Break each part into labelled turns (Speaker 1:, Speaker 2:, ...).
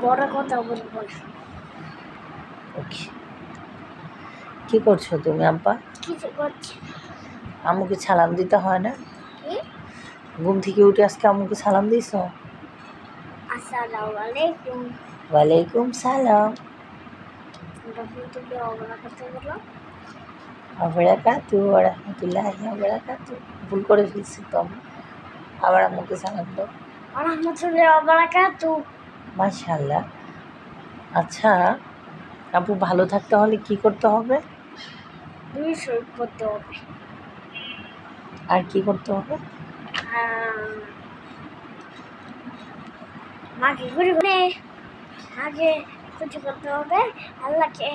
Speaker 1: বড় কথা বলবো না।
Speaker 2: ওকে, কি করছো তুমি আব্বা?
Speaker 1: কিছু করছি
Speaker 2: আম্মুকে সালাম দিতে হয় না?
Speaker 1: কি?
Speaker 2: ঘুম থেকে উঠে আজকে আম্মুকে সালাম দিছো?
Speaker 1: আসসালামু আলাইকুম।
Speaker 2: ওয়ালাইকুম সালাম।
Speaker 1: তখন থেকে অবলা কথা বলো।
Speaker 2: আবরাকাতু ওয়া রাহমাতুল্লাহি ওয়া বারাকাতুহু। ভুল করে ফেলছি তো আমি। আবার আম্মুকে সালাম দাও।
Speaker 1: রাহমাতুল্লাহি ওয়া বারাকাতু।
Speaker 2: মাশাআল্লাহ। আচ্ছা, আপু ভালো থাকতে হলে কি করতে হবে?
Speaker 1: দুই শরীর করতে হবে।
Speaker 2: আর কি করতে হবে?
Speaker 1: মাকে ঘুরে ঘুরে আগে কিছু করতে হবে। আল্লাহকে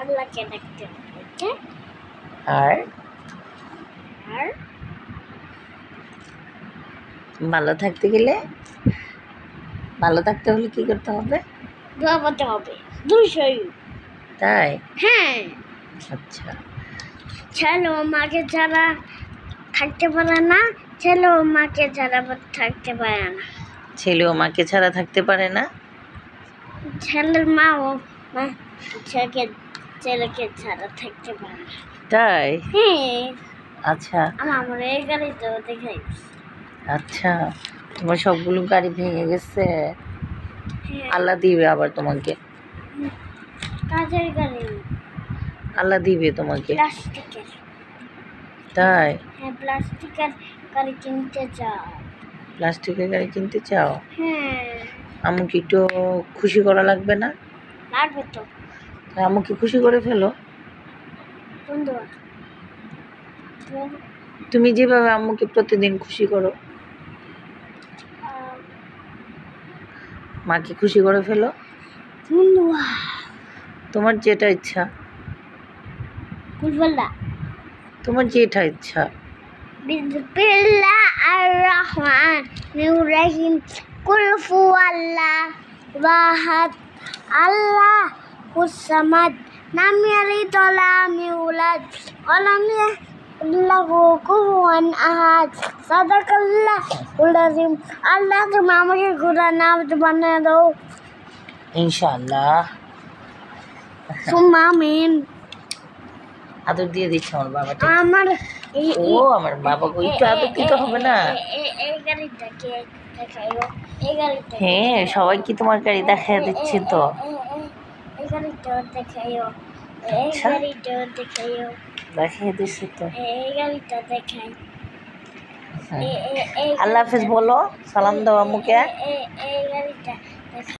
Speaker 1: আল্লাহকে ডাকতে হবে। ওকে?
Speaker 2: আর
Speaker 1: আর
Speaker 2: ভালো থাকতে গেলে, ভালো থাকতে হলে কি করতে হবে?
Speaker 1: দোয়া করতে হবে। দুই শরীর।
Speaker 2: তাই?
Speaker 1: হ্যাঁ।
Speaker 2: আচ্ছা।
Speaker 1: ছেলে মাকে ছাড়া থাকতে পারে না, ছেলে মাকে ছাড়া থাকতে পারে না।
Speaker 2: ছেলেও মাকে ছাড়া থাকতে পারে না?
Speaker 1: ছেলের মা ও মা ছেলেকে ছাড়া থাকতে পারে না।
Speaker 2: তাই?
Speaker 1: হ্যাঁ।
Speaker 2: আচ্ছা
Speaker 1: আমার এই গাড়িতে দেখাই।
Speaker 2: আচ্ছা, তোমার সবগুলো গাড়ি ভেঙে গেছে?
Speaker 1: হ্যাঁ।
Speaker 2: আল্লাহ দিবে আবার তোমাকে।
Speaker 1: কাজের গাড়ি
Speaker 2: আল্লাহ দিবে তোমাকে।
Speaker 1: প্লাস্টিকের।
Speaker 2: তাই?
Speaker 1: হ্যাঁ, প্লাস্টিকের গাড়ি কিনতে চাও?
Speaker 2: প্লাস্টিকের গাড়ি কিনতে চাও?
Speaker 1: হ্যাঁ।
Speaker 2: আম্মুকে একটু খুশি করা লাগবে না?
Speaker 1: লাগবে তো।
Speaker 2: আম্মুকে খুশি করে ফেলো।
Speaker 1: ধন্যবাদ।
Speaker 2: তুমি যেভাবে আম্মুকে প্রতিদিন খুশি করো, মাকে খুশি করে ফেলো।
Speaker 1: ধন্যবাদ।
Speaker 2: তোমার যেটা ইচ্ছা।
Speaker 1: বুঝলা?
Speaker 2: তোমার যেটা ইচ্ছা।
Speaker 1: বিসমিল্লাহির রহমানির রহিম। কুল হুয়াল্লাহু আহাদ আল্লাহুস সামাদ লাম ইয়ালিদ ওয়া লাম ইউলাদ ওয়া লাম ইয়াকুল লাহু কুফুয়ান আহাদ। সাদাকাল্লাহুল আযীম। আল্লাহ তুমি আমাকে কোরআন নামাজ বানিয়ে দাও।
Speaker 2: ইনশাআল্লাহ।
Speaker 1: সুম্মা আমিন।
Speaker 2: আদর দিয়ে দিচ্ছে আমার বাবাটা।
Speaker 1: আমার
Speaker 2: আমার বাবাকে একটু আদর দিতে হবে না?
Speaker 1: এই গাড়িটাকে দেখাইও। এই গাড়িটা
Speaker 2: হ্যাঁ, সবাই কি তোমার গাড়ি দেখা দিচ্ছে তো?
Speaker 1: এই গাড়িটা দেখাইও। এই
Speaker 2: আচ্ছা।
Speaker 1: গাড়িটা দেখাইও।
Speaker 2: দেখিয়ে দিচ্ছে তো।
Speaker 1: এই গাড়িটা দেখাই।
Speaker 2: আল্লাহ হাফেজ বলো, সালাম দাও আম্মুকে।
Speaker 1: এই গাড়িটা